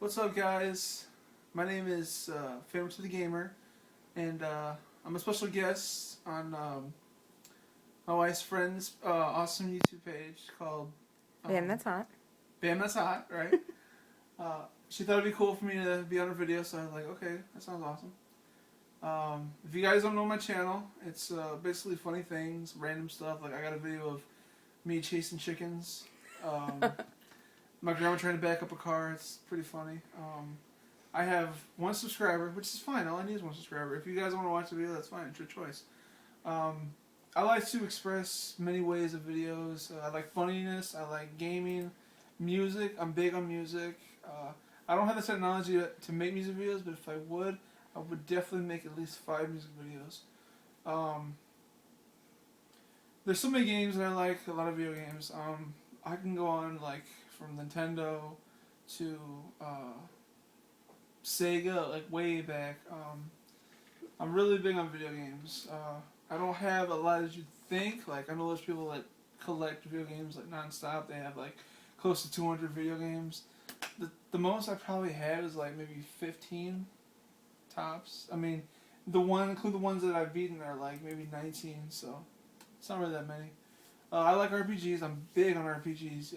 What's up, guys? My name is Favorite to the Gamer, and I'm a special guest on my wife's friend's awesome YouTube page called Bam, that's hot. Bam That's Hot, right? She thought it'd be cool for me to be on her video, so I was like, okay, that sounds awesome. If you guys don't know my channel, it's basically funny things, random stuff. Like I got a video of me chasing chickens. My grandma trying to back up a car. It's pretty funny. I have one subscriber, which is fine. All I need is one subscriber. If you guys want to watch the video, that's fine. It's your choice. I like to express many ways of videos. I like funniness. I like gaming, music. I'm big on music. I don't have the technology to make music videos, but if I would definitely make at least 5 music videos. There's so many games that I like. A lot of video games. I can go on like from Nintendo to Sega, like way back. I'm really big on video games. I don't have a lot as you'd think. Like I know there's people that collect video games like nonstop. They have like close to 200 video games. The most I probably have is like maybe 15 tops. I mean, include the ones that I've beaten are like maybe 19. So it's not really that many. I like RPGs. I'm big on RPGs.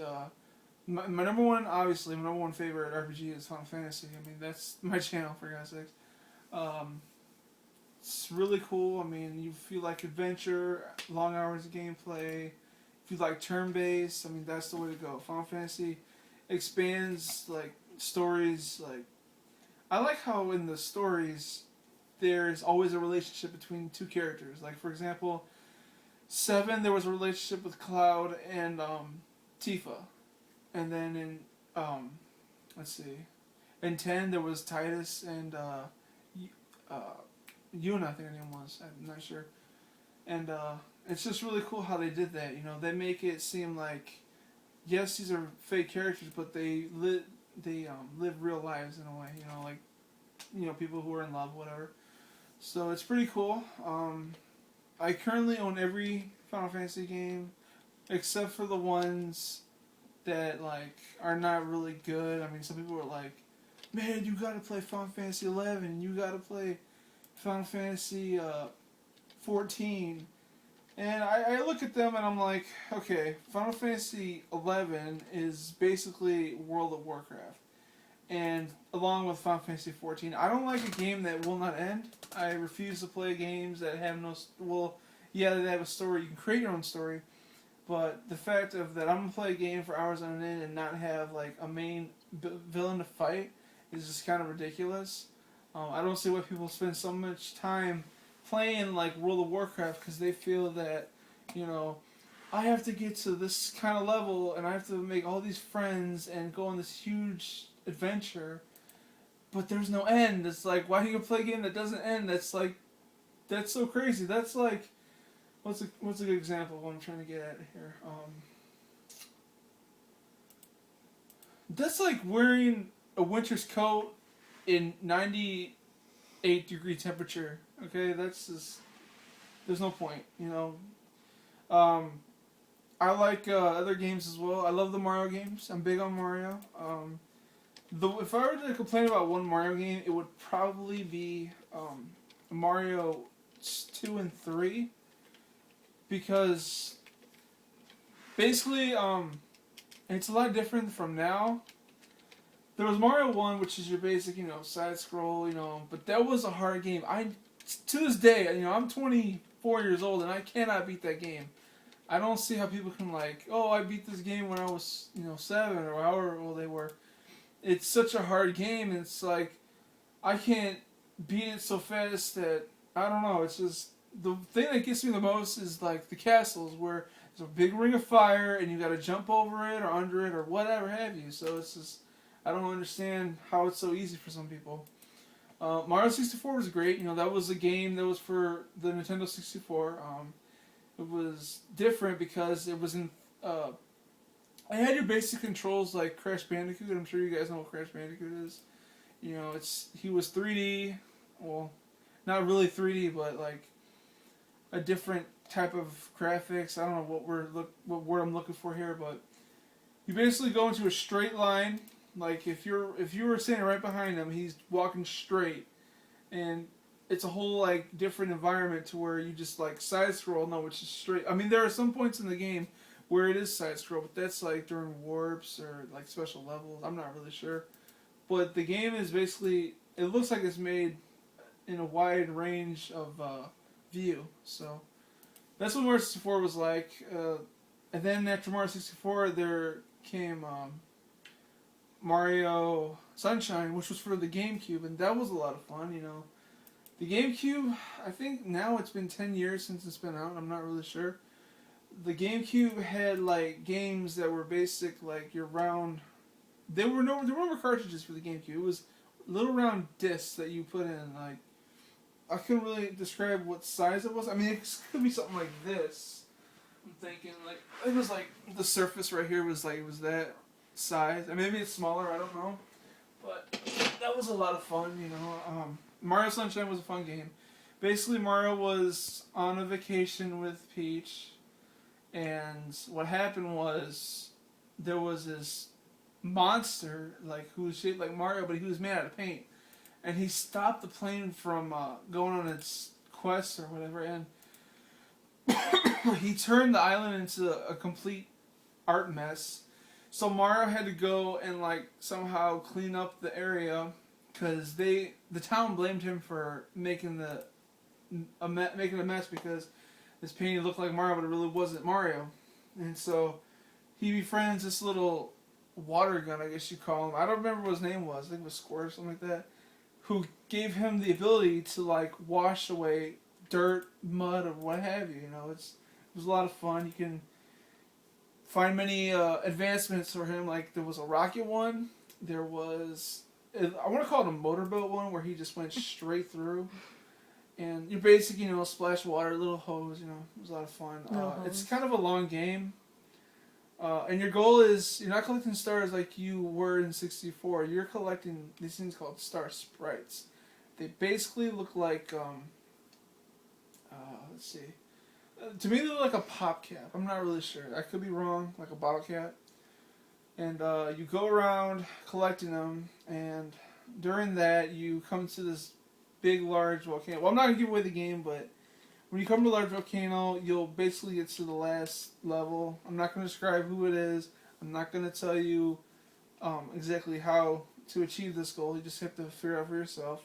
My number one, obviously, my number one favorite RPG is Final Fantasy. I mean, that's my channel, for God's sakes. It's really cool. I mean, if you like adventure, long hours of gameplay, if you like turn-based, I mean, that's the way to go. Final Fantasy expands, like, stories. Like, I like how in the stories, there's always a relationship between two characters. Like, for example, 7, there was a relationship with Cloud and Tifa. And then in, let's see, in 10 there was Titus and Yuna, I think her name was. I'm not sure. And it's just really cool how they did that. You know, they make it seem like, yes, these are fake characters, but they live real lives in a way. You know, like, people who are in love, whatever. So it's pretty cool. I currently own every Final Fantasy game, except for the ones that like are not really good. I mean, some people are like, "Man, you gotta play Final Fantasy 11. You gotta play Final Fantasy 14." And I look at them and I'm like, okay, Final Fantasy 11 is basically World of Warcraft, and along with Final Fantasy 14, I don't like a game that will not end. I refuse to play games that have no they have a story. You can create your own story. But the fact of that I'm going to play a game for hours on end and not have like a main villain to fight is just kind of ridiculous. I don't see why people spend so much time playing like World of Warcraft because they feel that, I have to get to this kind of level and I have to make all these friends and go on this huge adventure, but there's no end. It's like, why do you play a game that doesn't end? That's so crazy. That's like, what's a good example of what I'm trying to get at here? That's like wearing a winter's coat in 98-degree temperature. Okay, that's just, there's no point, I like other games as well. I love the Mario games. I'm big on Mario. If I were to complain about one Mario game, it would probably be Mario 2 and 3. Because basically, it's a lot different from now. There was Mario 1, which is your basic, side scroll, but that was a hard game. To this day, I'm 24 years old and I cannot beat that game. I don't see how people can I beat this game when I was, 7 or however old they were. It's such a hard game, and it's like, I can't beat it so fast that, I don't know, it's just, the thing that gets me the most is like the castles where there's a big ring of fire and you gotta jump over it or under it or whatever have you. So it's just, I don't understand how it's so easy for some people. Mario 64 was great. That was a game that was for the Nintendo 64. It was different because it was in, I had your basic controls like Crash Bandicoot. I'm sure you guys know what Crash Bandicoot is. He was 3D, well, not really 3D, but like a different type of graphics. I don't know what word I'm looking for here, but you basically go into a straight line Like if you were standing right behind him, he's walking straight, and it's a whole like different environment to where you just like side scroll. No, it's just straight. I mean, there are some points in the game where it is side scroll, but that's like during warps or like special levels. I'm not really sure, but the game is basically, it looks like it's made in a wide range of view. So that's what Mario 64 was like. And then after Mario 64, there came Mario Sunshine, which was for the GameCube, and that was a lot of fun. You know, the GameCube. I think now it's been 10 years since it's been out. I'm not really sure. The GameCube had like games that were basic, like your round. There were no cartridges for the GameCube. It was little round discs that you put in. Like, I couldn't really describe what size it was. I mean, it could be something like this. I'm thinking like it was like the surface right here was like, it was that size. And maybe it's smaller. I don't know. But that was a lot of fun. You know, Mario Sunshine was a fun game. Basically, Mario was on a vacation with Peach, and what happened was there was this monster like who was shaped like Mario, but he was made out of paint, and he stopped the plane from going on its quest or whatever, and he turned the island into a complete art mess. So Mario had to go and like somehow clean up the area because the town blamed him for making a mess because this painting looked like Mario, but it really wasn't Mario. And so he befriends this little water gun, I guess you call him. I don't remember what his name was. I think it was Squirt or something like that. Who gave him the ability to like wash away dirt, mud, or what have you. You know, it was a lot of fun. You can find many advancements for him. Like there was a rocket one. There was, I want to call it a motorboat one, where he just went straight through. And you basically, you know, splash water, little hose, you know, it was a lot of fun. It's kind of a long game. And your goal is, you're not collecting stars like you were in 64. You're collecting these things called star sprites. They basically look like, let's see. To me, they look like a pop cap. I'm not really sure. I could be wrong, like a bottle cap. And you go around collecting them, and during that, you come to this big, large volcano. Well, I'm not going to give away the game, but when you come to a large volcano, you'll basically get to the last level. I'm not going to describe who it is. I'm not going to tell you exactly how to achieve this goal. You just have to figure it out for yourself.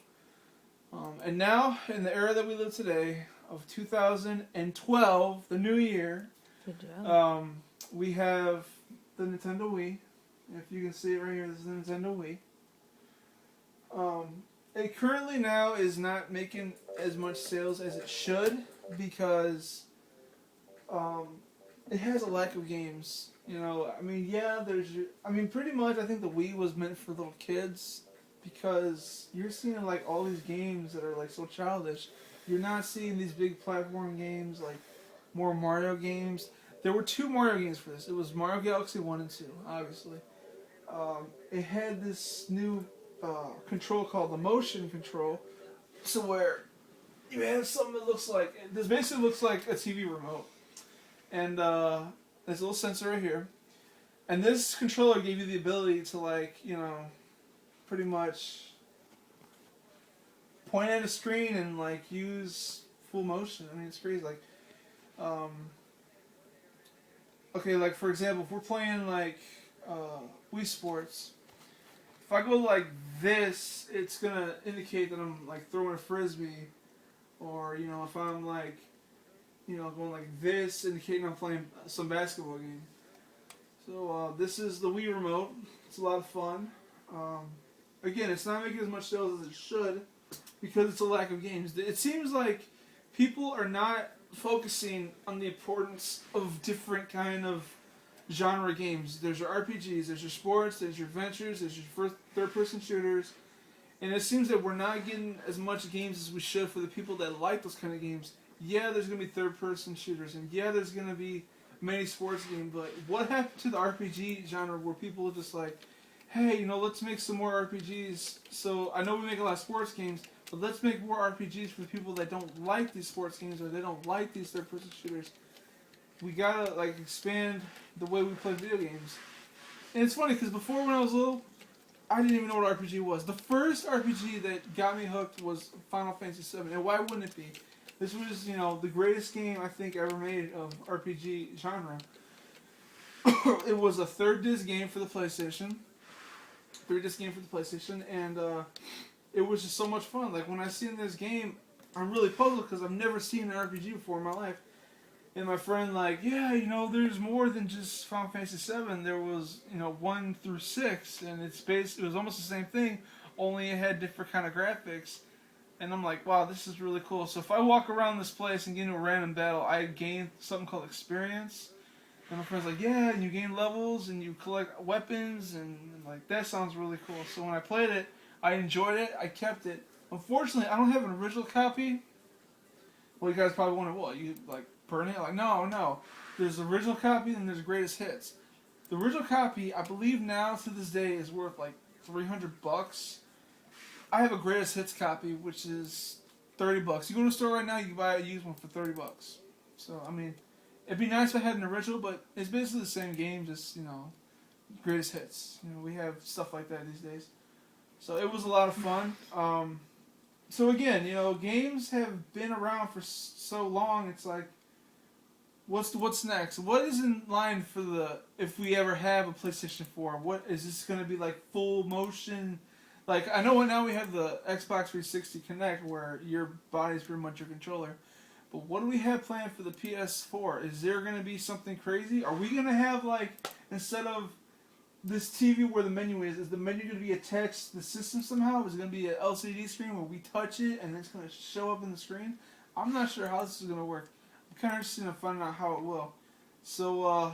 And now, in the era that we live today, of 2012, the new year, good job. We have the Nintendo Wii. If you can see it right here, this is the Nintendo Wii. It currently now is not making as much sales as it should because it has a lack of games. You know, I mean, yeah, pretty much I think the Wii was meant for little kids because you're seeing like all these games that are like so childish. You're not seeing these big platform games like more Mario games. There were 2 Mario games for this. It was Mario Galaxy 1 and 2, obviously. It had this new control called the motion control, so where you have something that looks like, this basically looks like a TV remote, and there's a little sensor right here, and this controller gave you the ability to like, you know, pretty much point at a screen and like use full motion. I mean, it's crazy. Like, okay, like for example, if we're playing like Wii Sports. If I go like this, it's gonna indicate that I'm like throwing a frisbee, or you know, if I'm like, you know, going like this, indicating I'm playing some basketball game. So this is the Wii remote. It's a lot of fun. Again, it's not making as much sales as it should because it's a lack of games. It seems like people are not focusing on the importance of different kind of genre games. There's your RPGs, there's your sports, there's your adventures, there's your third-person shooters, and it seems that we're not getting as much games as we should for the people that like those kind of games. Yeah, there's going to be third-person shooters, and yeah, there's going to be many sports games, but what happened to the RPG genre where people are just like, hey, you know, let's make some more RPGs. So I know we make a lot of sports games, but let's make more RPGs for the people that don't like these sports games or they don't like these third-person shooters. We gotta like expand the way we play video games. And it's funny because before when I was little, I didn't even know what RPG was. The first RPG that got me hooked was Final Fantasy VII, and why wouldn't it be? This was, the greatest game I think ever made of RPG genre. It was a third disc game for the PlayStation. And it was just so much fun. Like, when I seen this game, I'm really puzzled because I've never seen an RPG before in my life. And my friend, like, yeah, there's more than just Final Fantasy VII. There was, 1 through 6, and it was almost the same thing, only it had different kind of graphics. And I'm like, wow, this is really cool. So if I walk around this place and get into a random battle, I gain something called experience. And my friend's like, yeah, and you gain levels, and you collect weapons, and like, that sounds really cool. So when I played it, I enjoyed it, I kept it. Unfortunately, I don't have an original copy. Well, you guys probably wonder, what, you, like, burn it? Like, no. There's the original copy and there's greatest hits. The original copy, I believe now to this day, is worth like $300. I have a greatest hits copy, which is $30. You go to the store right now, you can buy a used one for $30. So, I mean, it'd be nice if I had an original, but it's basically the same game, just, greatest hits. We have stuff like that these days. So it was a lot of fun. So again, games have been around for so long, it's like, what's next? What is in line for if we ever have a PlayStation 4? What is this going to be, like, full motion? Like, I know now we have the Xbox 360 Connect where your body's pretty much your controller. But what do we have planned for the PS4? Is there going to be something crazy? Are we going to have, like, instead of this TV where the menu is the menu going to be attached to the system somehow? Is it going to be an LCD screen where we touch it and it's going to show up in the screen? I'm not sure how this is going to work. I'm kind of interested in finding out how it will. So,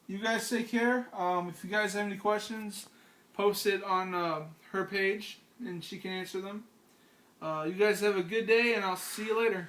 you guys take care. If you guys have any questions, post it on her page and she can answer them. You guys have a good day, and I'll see you later.